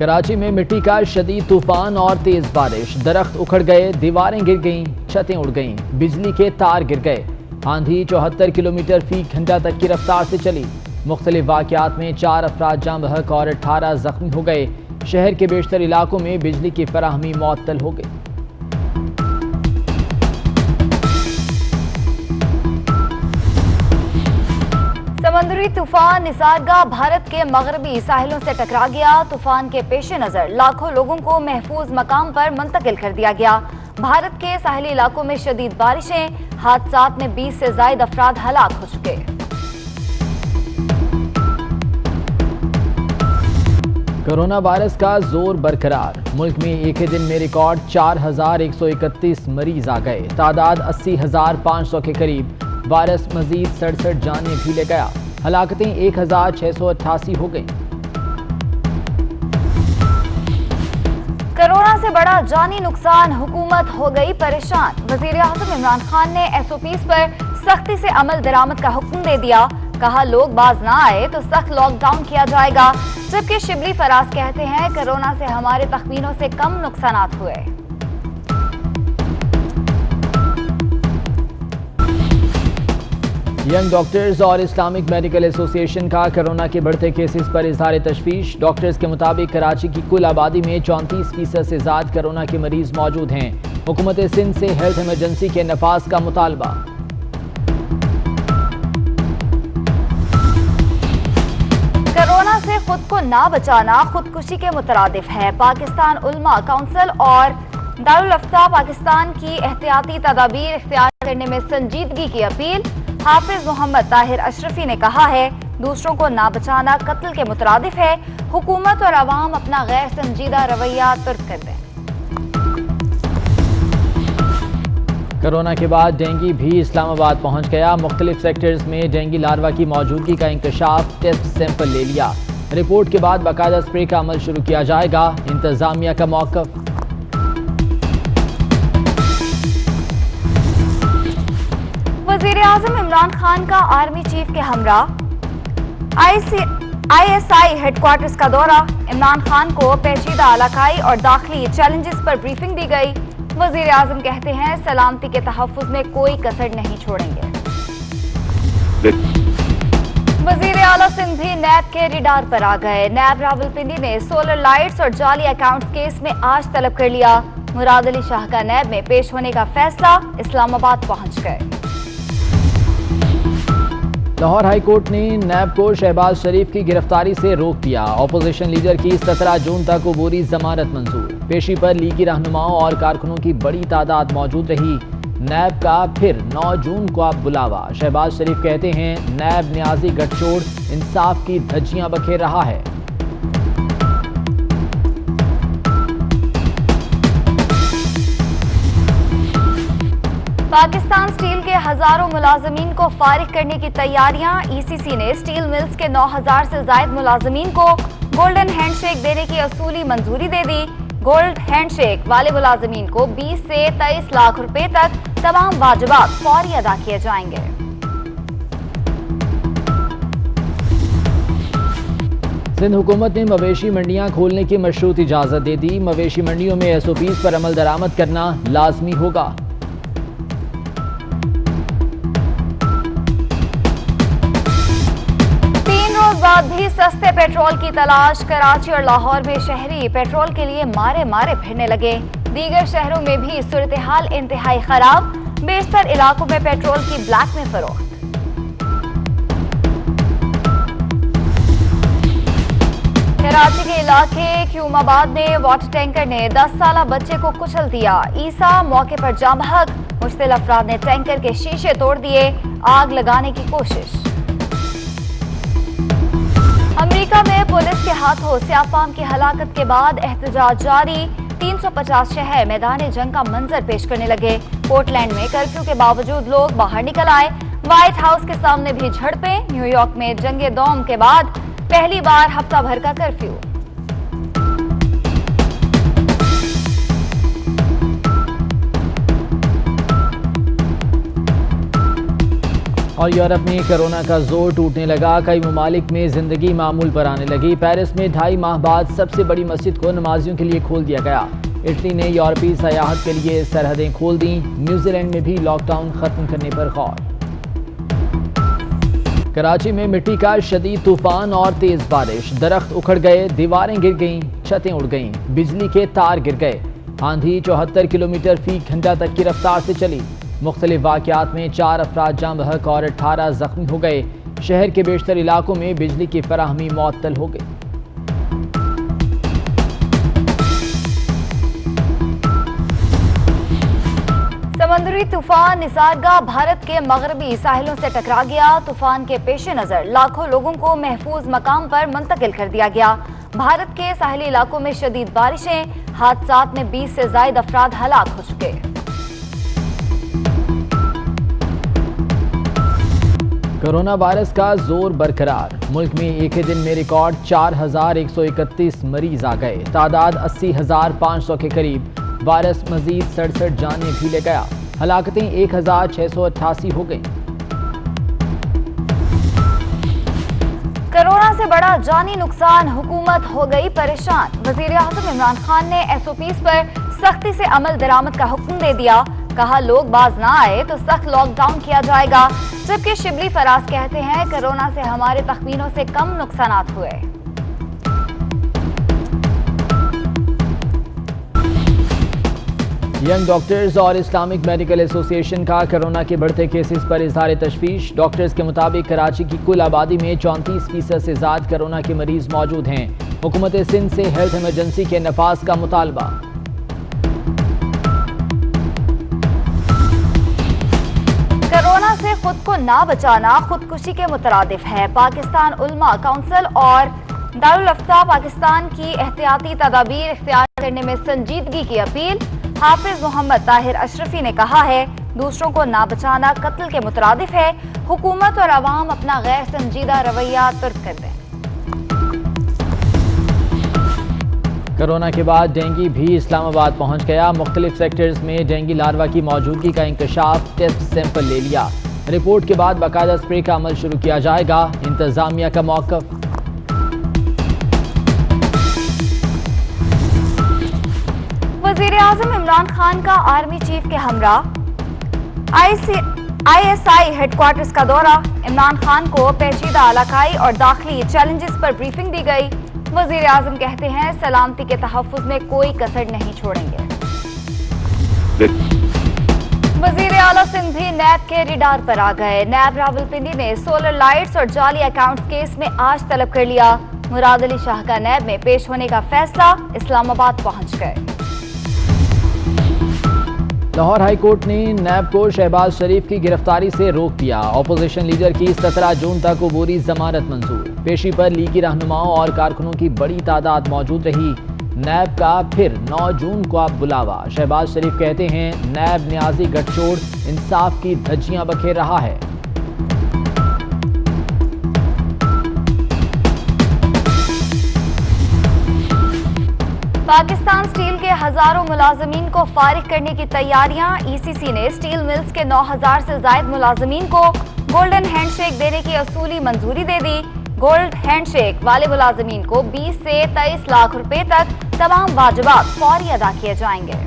کراچی میں مٹی کا شدید طوفان اور تیز بارش، درخت اکھڑ گئے، دیواریں گر گئیں، چھتیں اڑ گئیں، بجلی کے تار گر گئے۔ آندھی 74 کلومیٹر فی گھنٹہ تک کی رفتار سے چلی۔ مختلف واقعات میں 4 افراد جاں بحق اور 18 زخمی ہو گئے۔ شہر کے بیشتر علاقوں میں بجلی کی فراہمی معطل ہو گئی۔ سمندری طوفان نسارگا بھارت کے مغربی ساحلوں سے ٹکرا گیا۔ طوفان کے پیش نظر لاکھوں لوگوں کو محفوظ مقام پر منتقل کر دیا گیا۔ بھارت کے ساحلی علاقوں میں شدید بارشیں، حادثات میں 20 سے زائد افراد ہلاک ہو چکے۔ کورونا وائرس کا زور برقرار، ملک میں ایک ہی دن میں ریکارڈ 4131 مریض آ گئے، تعداد 80,500 کے قریب۔ وائرس مزید 67 جانیں بھی لے گیا، ہلاکتیں 1688 ہو گئیں۔ کورونا سے بڑا جانی نقصان، حکومت ہو گئی پریشان۔ وزیر اعظم عمران خان نے SOPs پر سختی سے عمل درآمد کا حکم دے دیا، کہا لوگ باز نہ آئے تو سخت لاک ڈاؤن کیا جائے گا، جبکہ شبلی فراز کہتے ہیں کورونا سے ہمارے تخمینوں سے کم نقصانات ہوئے۔ ینگ ڈاکٹرز اور اسلامک میڈیکل ایسوسی ایشن کا کورونا کے بڑھتے کیسز پر اظہار تشویش۔ ڈاکٹرز کے مطابق کراچی کی کل آبادی میں 34% سے زائد کورونا کے مریض موجود ہیں۔ حکومت سندھ سے ہیلتھ ایمرجنسی کے نفاذ کا مطالبہ۔ کورونا سے خود کو نہ بچانا خودکشی کے مترادف ہے۔ پاکستان علماء کونسل اور دارالافتاء پاکستان کی احتیاطی تدابیر اختیار کرنے میں سنجیدگی کی اپیل۔ حافظ محمد طاہر اشرفی نے کہا ہے دوسروں کو نہ بچانا قتل کے مترادف ہے، حکومت اور عوام اپنا غیر سنجیدہ رویہ ترک کر دیں۔ کورونا کے بعد ڈینگی بھی اسلام آباد پہنچ گیا، مختلف سیکٹرز میں ڈینگی لاروا کی موجودگی کا انکشاف، ٹیسٹ سیمپل لے لیا۔ رپورٹ کے بعد باقاعدہ اسپرے کا عمل شروع کیا جائے گا، انتظامیہ کا موقف۔ وزیر اعظم عمران خان کا آرمی چیف کے ہمراہ ISI ہیڈ کوارٹرز کا دورہ۔ عمران خان کو پیچیدہ علاقائی اور داخلی چیلنجز پر بریفنگ دی گئی۔ وزیر اعظم کہتے ہیں سلامتی کے تحفظ میں کوئی کسر نہیں چھوڑیں گے۔ وزیر اعلیٰ سندھ بھی نیب کے ریڈار پر آ گئے۔ نیب راولپنڈی نے سولر لائٹس اور جعلی اکاؤنٹ کیس میں آج طلب کر لیا۔ مراد علی شاہ کا نیب میں پیش ہونے کا فیصلہ، اسلام آباد پہنچ گئے۔ لاہور ہائی کورٹ نے نیب کو شہباز شریف کی گرفتاری سے روک دیا۔ اپوزیشن لیڈر کی 17 جون تک عبوری ضمانت منظور۔ پیشی پر لیگی رہنماؤں اور کارکنوں کی بڑی تعداد موجود رہی۔ نیب کا پھر 9 جون کو اب بلاوا۔ شہباز شریف کہتے ہیں نیب نیازی گٹھ چوڑ انصاف کی دھجیاں بکھیر رہا ہے۔ پاکستان سٹیل کے ہزاروں ملازمین کو فارغ کرنے کی تیاریاں۔ ECC نے سٹیل ملز کے 9000 سے زائد ملازمین کو گولڈن ہینڈ شیک دینے کی اصولی منظوری دے دی۔ گولڈ ہینڈ شیک والے ملازمین کو 20 سے 23 لاکھ روپے تک تمام واجبات فوری ادا کیے جائیں گے۔ سندھ حکومت نے مویشی منڈیاں کھولنے کی مشروط اجازت دے دی۔ مویشی منڈیوں میں SOPs پر عمل درآمد کرنا لازمی ہوگا۔ بعد بھی سستے پیٹرول کی تلاش، کراچی اور لاہور میں شہری پیٹرول کے لیے مارے پھرنے لگے۔ دیگر شہروں میں بھی صورتحال انتہائی خراب، بیشتر علاقوں میں پیٹرول کی بلیک میں فروخت۔ کراچی کے علاقے کیوم آباد میں واٹر ٹینکر نے 10 سالہ بچے کو کچل دیا۔ عیسیٰ موقع پر جاں بحق، مشتعل افراد نے ٹینکر کے شیشے توڑ دیے، آگ لگانے کی کوشش۔ امریکہ میں پولیس کے ہاتھوں سیاہ فام کی ہلاکت کے بعد احتجاج جاری۔ 350 شہر میدان جنگ کا منظر پیش کرنے لگے۔ پورٹ لینڈ میں کرفیو کے باوجود لوگ باہر نکل آئے۔ وائٹ ہاؤس کے سامنے بھی جھڑپیں۔ نیو یارک میں جنگ دوم کے بعد پہلی بار ہفتہ بھر کا کرفیو۔ اور یورپ میں کورونا کا زور ٹوٹنے لگا، کئی ممالک میں زندگی معمول پر آنے لگی۔ پیرس میں 2.5 ماہ بعد سب سے بڑی مسجد کو نمازیوں کے لیے کھول دیا گیا۔ اٹلی نے یورپی سیاحت کے لیے سرحدیں کھول دیں۔ نیوزی لینڈ میں بھی لاک ڈاؤن ختم کرنے پر غور۔ کراچی میں مٹی کا شدید طوفان اور تیز بارش، درخت اکھڑ گئے، دیواریں گر گئیں، چھتیں اڑ گئیں، بجلی کے تار گر گئے۔ آندھی 74 کلومیٹر فی گھنٹہ تک کی رفتار سے چلی۔ مختلف واقعات میں 4 افراد جاں بحق اور 18 زخمی ہو گئے۔ شہر کے بیشتر علاقوں میں بجلی کی فراہمی معطل ہو گئی۔ سمندری طوفان نسارگا بھارت کے مغربی ساحلوں سے ٹکرا گیا۔ طوفان کے پیش نظر لاکھوں لوگوں کو محفوظ مقام پر منتقل کر دیا گیا۔ بھارت کے ساحلی علاقوں میں شدید بارشیں، حادثات میں 20 سے زائد افراد ہلاک ہو چکے۔ کورونا وائرس کا زور برقرار، ملک میں ایک ہی دن میں ریکارڈ 4131 مریض آ گئے، تعداد 80,500 کے قریب۔ وائرس مزید 67 جانیں بھی لے گیا، ہلاکتیں 1688 ہو گئیں۔ کورونا سے بڑا جانی نقصان، حکومت ہو گئی پریشان۔ وزیر اعظم عمران خان نے SOPs پر سختی سے عمل درآمد کا حکم دے دیا، کہا لوگ باز نہ آئے تو سخت لاک ڈاؤن کیا جائے گا۔ جبکہ شبلی فراز کہتے ہیں کورونا سے ہمارے تخمینوں سے کم نقصانات ہوئے۔ ینگ ڈاکٹرز اور اسلامک میڈیکل ایسوسی ایشن کا کورونا کے بڑھتے کیسز پر اظہار تشویش۔ ڈاکٹرز کے مطابق کراچی کی کل آبادی میں 34% سے زائد کورونا کے مریض موجود ہیں۔ حکومت سندھ سے ہیلتھ ایمرجنسی کے نفاذ کا مطالبہ۔ کورونا سے خود کو نہ بچانا خودکشی کے مترادف ہے۔ پاکستان علماء کونسل اور دارالفتہ پاکستان کی احتیاطی تدابیر اختیار کرنے میں سنجیدگی کی اپیل۔ حافظ محمد طاہر اشرفی نے کہا ہے دوسروں کو نہ بچانا قتل کے مترادف ہے، حکومت اور عوام اپنا غیر سنجیدہ رویہ ترک کر دیں۔ کورونا کے بعد ڈینگی بھی اسلام آباد پہنچ گیا، مختلف سیکٹرز میں ڈینگی لاروا کی موجودگی کا انکشاف، ٹیسٹ سیمپل لے لیا۔ رپورٹ کے بعد باقاعدہ اسپرے کا عمل شروع کیا جائے گا، انتظامیہ کا موقف۔ وزیر اعظم عمران خان کا آرمی چیف کے ہمراہ ISI ہیڈ کوارٹرز کا دورہ۔ عمران خان کو پیچیدہ علاقائی اور داخلی چیلنجز پر بریفنگ دی گئی۔ وزیر اعظم کہتے ہیں سلامتی کے تحفظ میں کوئی کسر نہیں چھوڑیں گے۔ وزیر اعلیٰ سندھ بھی نیب کے ریڈار پر آ گئے۔ نیب راولپنڈی نے سولر لائٹس اور جعلی اکاؤنٹس کیس میں آج طلب کر لیا۔ مراد علی شاہ کا نیب میں پیش ہونے کا فیصلہ، اسلام آباد پہنچ گئے۔ لاہور ہائی کورٹ نے نیب کو شہباز شریف کی گرفتاری سے روک دیا۔ اپوزیشن لیڈر کی 17 جون تک عبوری ضمانت منظور۔ پیشی پر لیگی رہنماؤں اور کارکنوں کی بڑی تعداد موجود رہی۔ نیب کا پھر 9 جون کو اب بلاوا۔ شہباز شریف کہتے ہیں نیب نیازی گٹھ چھوڑ انصاف کی دھجیاں بکھیر رہا ہے۔ پاکستان سٹیل کے ہزاروں ملازمین کو فارغ کرنے کی تیاریاں۔ ECC نے سٹیل ملز کے 9000 سے زائد ملازمین کو گولڈن ہینڈ شیک دینے کی اصولی منظوری دے دی۔ گولڈ ہینڈ شیک والے ملازمین کو 20 سے 23 لاکھ روپے تک تمام واجبات فوری ادا کیے جائیں گے۔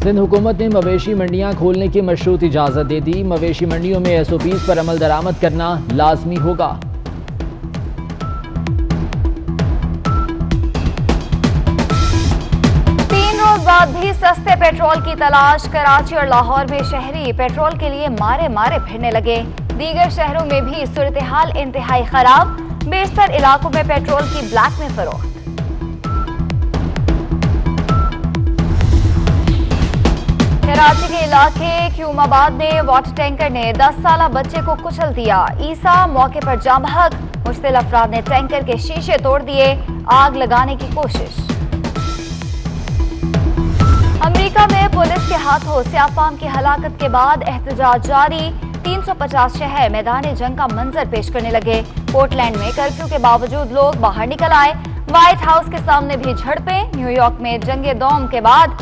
سندھ حکومت نے مویشی منڈیاں کھولنے کی مشروط اجازت دے دی۔ مویشی منڈیوں میں SOPs پر عمل درآمد کرنا لازمی ہوگا۔ 3 روز بعد بھی سستے پیٹرول کی تلاش۔ کراچی اور لاہور میں شہری پیٹرول کے لیے مارے پھرنے لگے۔ دیگر شہروں میں بھی صورتحال انتہائی خراب، بیشتر علاقوں میں پیٹرول کی بلیک میں فروخت۔ کراچی کے علاقے کیوم آباد میں واٹر ٹینکر نے 10 سالہ بچے کو کچل دیا۔ عیسیٰ موقع پر جاں بحق، مشتعل افراد نے ٹینکر کے شیشے توڑ دیے، آگ لگانے کی کوشش۔ امریکہ میں پولیس کے ہاتھوں سیاہ فام کی ہلاکت کے بعد احتجاج جاری۔ 350 شہر میدان جنگ کا منظر پیش کرنے لگے۔ پورٹ لینڈ میں کرفیو کے باوجود لوگ باہر نکل آئے۔ وائٹ ہاؤس کے سامنے بھی جھڑپیں۔ نیو یارک میں جنگ دوم کے بعد